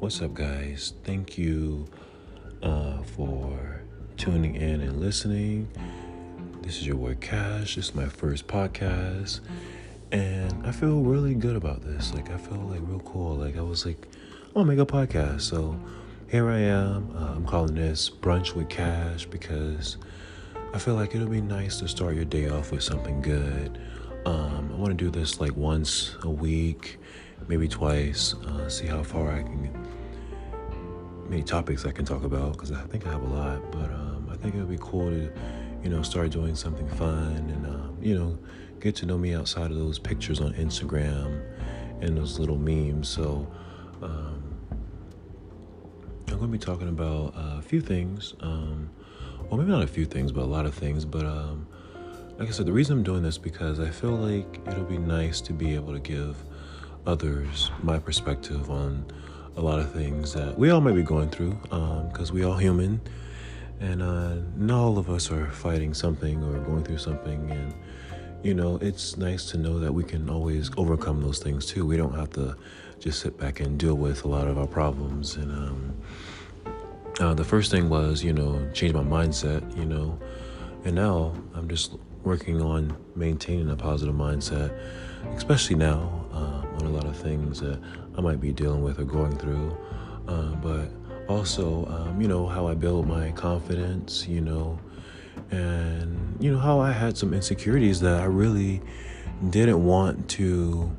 What's up, guys? Thank you for tuning in and listening. This is your boy Cash. This is my first podcast, and I feel really good about this. I feel real cool. I was like, I'll make a podcast. So here I am. I'm calling this Brunch with Cash because I feel like it'll be nice to start your day off with something good. I want to do this once a week, maybe twice, see how far I can get. Many topics I can talk about because I think I have a lot, but I think it would be cool to, start doing something fun and, get to know me outside of those pictures on Instagram and those little memes. So I'm going to be talking about a few things, well, maybe not a few things, but a lot of things. But like I said, the reason I'm doing this because I feel like it'll be nice to be able to give others my perspective on a lot of things that we all might be going through, because we all human, and not all of us are fighting something or going through something, and it's nice to know that we can always overcome those things too. We don't have to just sit back and deal with a lot of our problems. And the first thing was change my mindset, and now I'm just working on maintaining a positive mindset, especially now on a lot of things that I might be dealing with or going through, but also, how I build my confidence, and, how I had some insecurities that I really didn't want to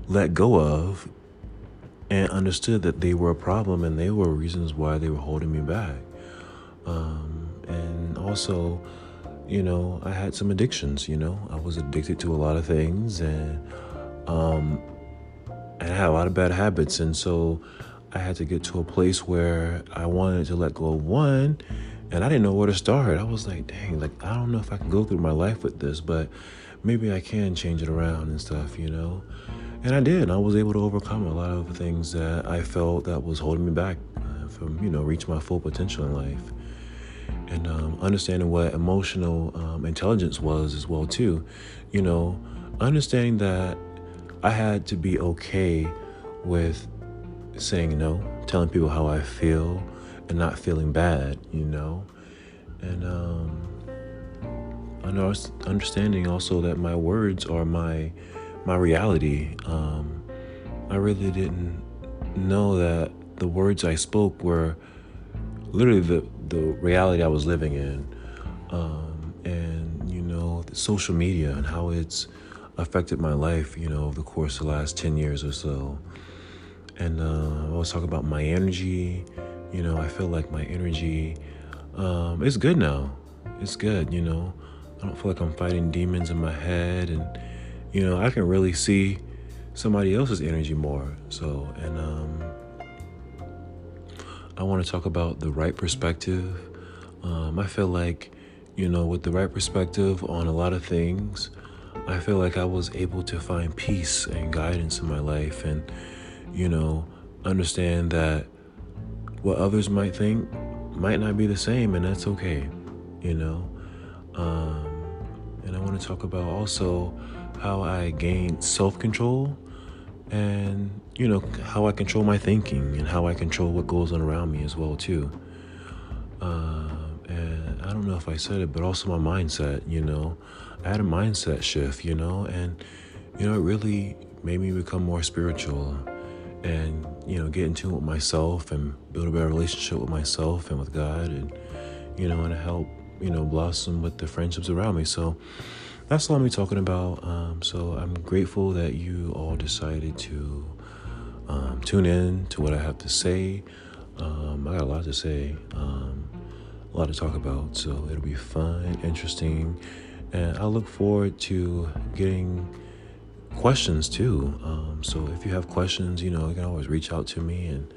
let go of, and understood that they were a problem and they were reasons why they were holding me back. And also, I had some addictions, I was addicted to a lot of things, and I had a lot of bad habits. And so I had to get to a place where I wanted to let go of one, and I didn't know where to start. I was like, dang, I don't know if I can go through my life with this, but maybe I can change it around and stuff, And I did. I was able to overcome a lot of things that I felt that was holding me back from, reaching my full potential in life. And understanding what emotional intelligence was as well, too. Understanding that I had to be okay with saying no, telling people how I feel, and not feeling bad, And understanding also that my words are my reality. I really didn't know that the words I spoke were literally the reality I was living in. And, the social media and how it's affected my life, over the course of the last 10 years or so. And I always talk about my energy. I feel like my energy is good now. It's good, I don't feel like I'm fighting demons in my head, and I can really see somebody else's energy more. So, and I want to talk about the right perspective. I feel like, with the right perspective on a lot of things, I feel like I was able to find peace and guidance in my life, and, understand that what others might think might not be the same, and that's okay, And I want to talk about also how I gained self-control, and, how I control my thinking and how I control what goes on around me as well, too. And I don't know if I said it, but also my mindset, I had a mindset shift, and, it really made me become more spiritual and, get in tune with myself and build a better relationship with myself and with God, and, and to help, blossom with the friendships around me. So that's all I'm talking about. So I'm grateful that you all decided to tune in to what I have to say. I got a lot to say, a lot to talk about, so it'll be fun, interesting, and I look forward to getting questions too. So if you have questions, you can always reach out to me and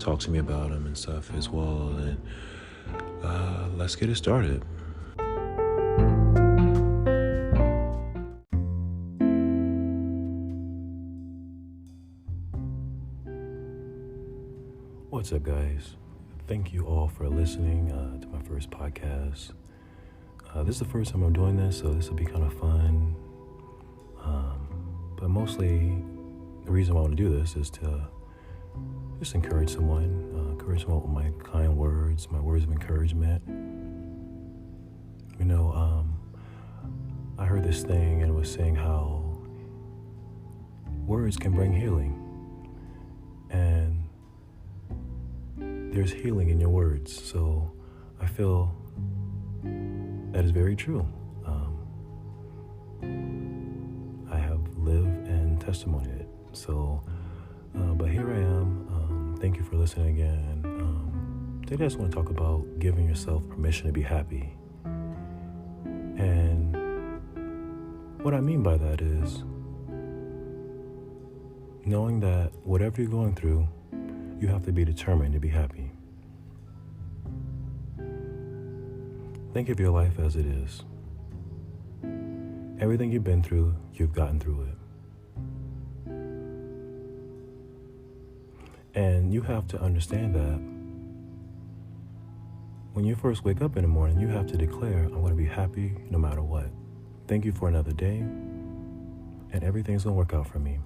talk to me about them and stuff as well. And let's get it started. What's up, guys? Thank you all for listening to my first podcast. This is the first time I'm doing this, so this will be kind of fun. But mostly, the reason why I want to do this is to just encourage someone with my kind words, my words of encouragement. I heard this thing and it was saying how words can bring healing. And there's healing in your words. So I feel that is very true. I have lived and testimonied it. So, but here I am. Thank you for listening again. Today I just want to talk about giving yourself permission to be happy. And what I mean by that is knowing that whatever you're going through, you have to be determined to be happy. Think of your life as it is. Everything you've been through, you've gotten through it. And you have to understand that when you first wake up in the morning, you have to declare, I'm going to be happy no matter what. Thank you for another day, and everything's going to work out for me.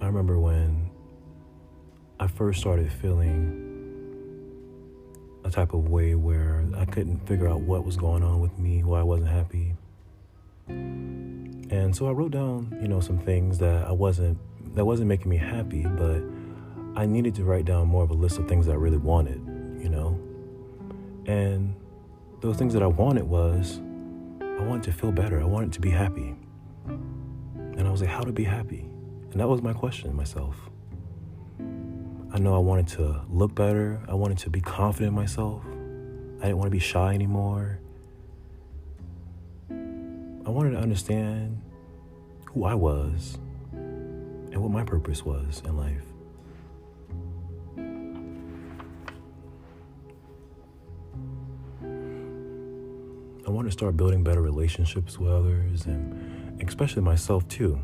I remember when I first started feeling a type of way where I couldn't figure out what was going on with me, why I wasn't happy. And so I wrote down, some things that wasn't making me happy, but I needed to write down more of a list of things that I really wanted, And those things that I wanted was, I wanted to feel better. I wanted to be happy. And I was like, how to be happy? And that was my question to myself. I know I wanted to look better. I wanted to be confident in myself. I didn't want to be shy anymore. I wanted to understand who I was and what my purpose was in life. I want to start building better relationships with others and especially myself too,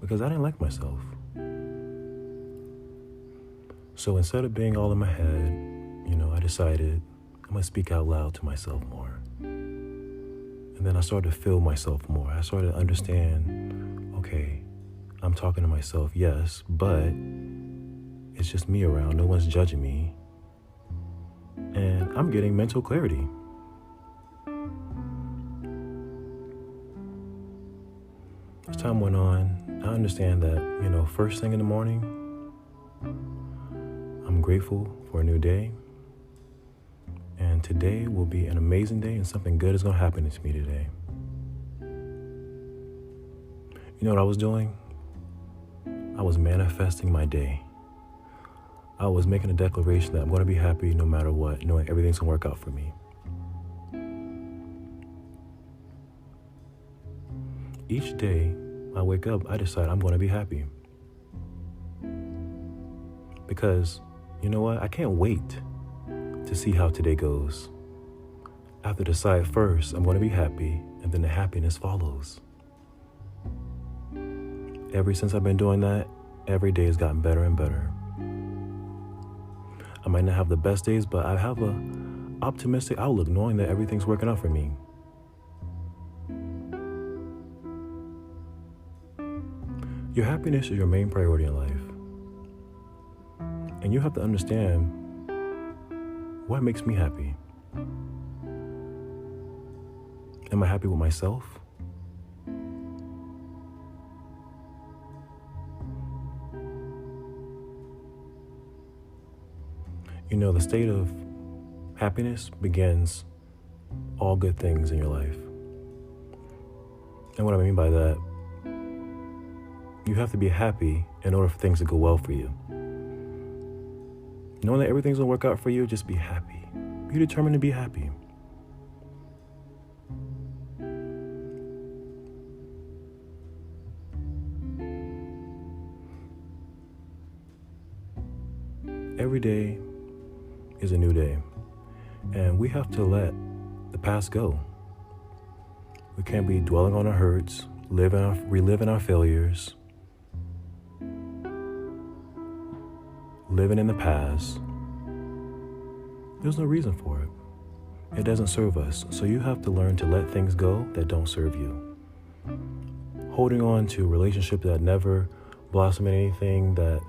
because I didn't like myself. So instead of being all in my head, I decided I'm going to speak out loud to myself more. And then I started to feel myself more. I started to understand, okay, I'm talking to myself, yes, but it's just me around. No one's judging me. And I'm getting mental clarity. As time went on, I understand that, first thing in the morning, I'm grateful for a new day. And today will be an amazing day and something good is going to happen to me today. You know what I was doing? I was manifesting my day. I was making a declaration that I'm going to be happy no matter what, knowing everything's going to work out for me. Each day I wake up, I decide I'm going to be happy. Because, you know what? I can't wait to see how today goes. I have to decide first, I'm going to be happy, and then the happiness follows. Ever since I've been doing that, every day has gotten better and better. I might not have the best days, but I have an optimistic outlook knowing that everything's working out for me. Your happiness is your main priority in life. And you have to understand what makes me happy. Am I happy with myself? The state of happiness begins all good things in your life. And what I mean by that, you have to be happy in order for things to go well for you. Knowing that everything's going to work out for you, just be happy. Be determined to be happy. Every day is a new day, and we have to let the past go. We can't be dwelling on our hurts, reliving our failures, living in the past. There's no reason for it. It doesn't serve us, so you have to learn to let things go that don't serve you. holding on to a relationship that never blossomed in anything, that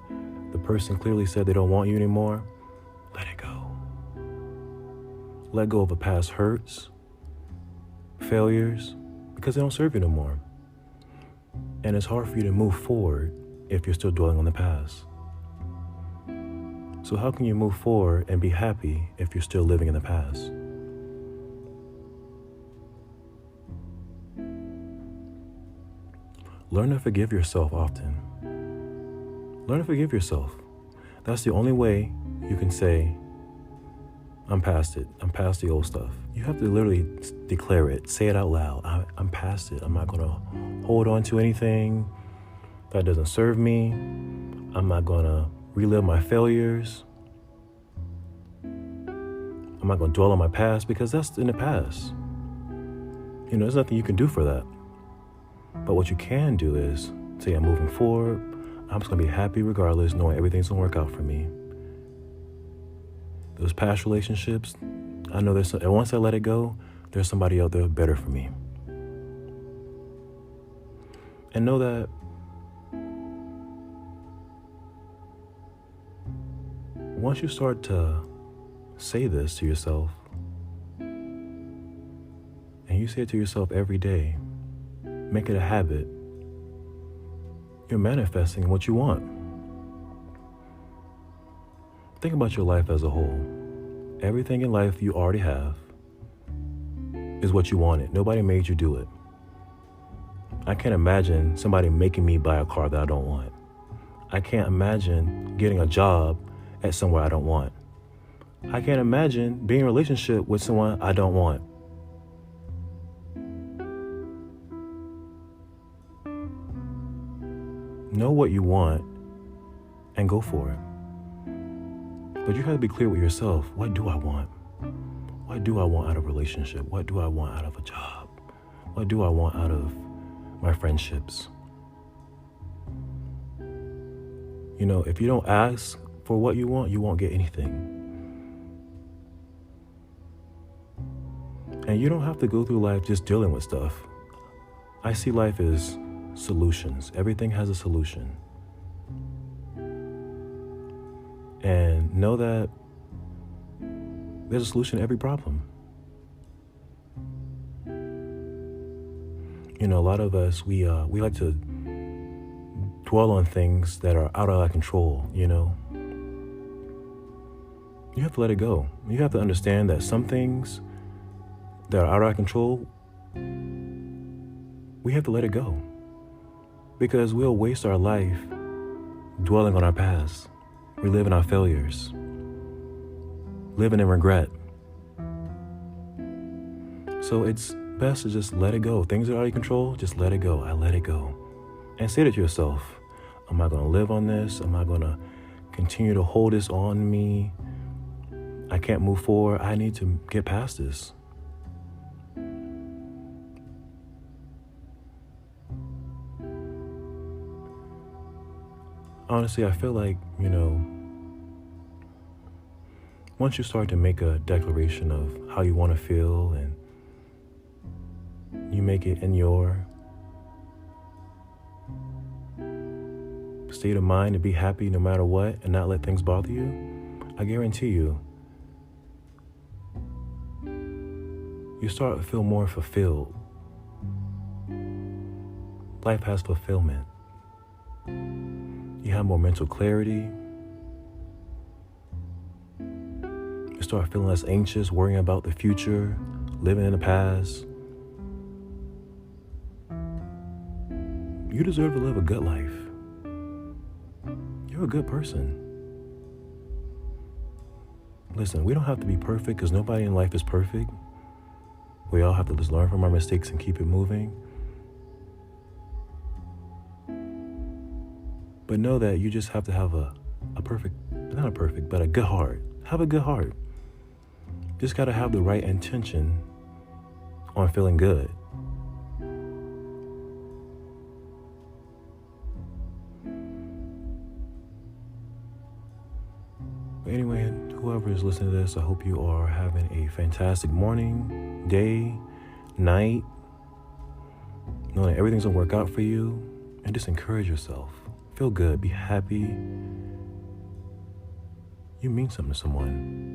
the person clearly said they don't want you anymore, let it go. Let go of a past hurts, failures, because they don't serve you no more. And it's hard for you to move forward if you're still dwelling on the past. So how can you move forward and be happy if you're still living in the past? Learn to forgive yourself often. Learn to forgive yourself. That's the only way you can say, I'm past it. I'm past the old stuff. You have to literally declare it. Say it out loud. I'm past it. I'm not going to hold on to anything that doesn't serve me. I'm not going to relive my failures. I'm not going to dwell on my past because that's in the past. There's nothing you can do for that. But what you can do is say, I'm moving forward. I'm just going to be happy regardless, knowing everything's going to work out for me. Those past relationships, I know and once I let it go, there's somebody out there better for me. And know that once you start to say this to yourself, and you say it to yourself every day, make it a habit, you're manifesting what you want. Think about your life as a whole. Everything in life you already have is what you wanted. Nobody made you do it. I can't imagine somebody making me buy a car that I don't want. I can't imagine getting a job at somewhere I don't want. I can't imagine being in a relationship with someone I don't want. Know what you want and go for it. But you have to be clear with yourself. What do I want? What do I want out of a relationship? What do I want out of a job? What do I want out of my friendships? If you don't ask for what you want, you won't get anything. And you don't have to go through life just dealing with stuff. I see life as solutions. Everything has a solution. And know that there's a solution to every problem. A lot of us, we like to dwell on things that are out of our control, You have to let it go. You have to understand that some things that are out of our control, we have to let it go. Because we'll waste our life dwelling on our past, reliving our failures, living in regret. So it's best to just let it go. Things that are out of your control, just let it go. I let it go. And say it to yourself. I'm not going to live on this. I'm not going to continue to hold this on me. I can't move forward. I need to get past this. Honestly, I feel like, once you start to make a declaration of how you want to feel and you make it in your state of mind to be happy no matter what and not let things bother you, I guarantee you start to feel more fulfilled. Life has fulfillment. You have more mental clarity. You start feeling less anxious, worrying about the future, living in the past. You deserve to live a good life. You're a good person. Listen, we don't have to be perfect because nobody in life is perfect. We all have to just learn from our mistakes and keep it moving. But know that you just have to have a good heart. Have a good heart. Just got to have the right intention on feeling good. But anyway, whoever is listening to this, I hope you are having a fantastic morning, day, night, Know that everything's gonna work out for you, and just encourage yourself. Feel good, be happy. You mean something to someone.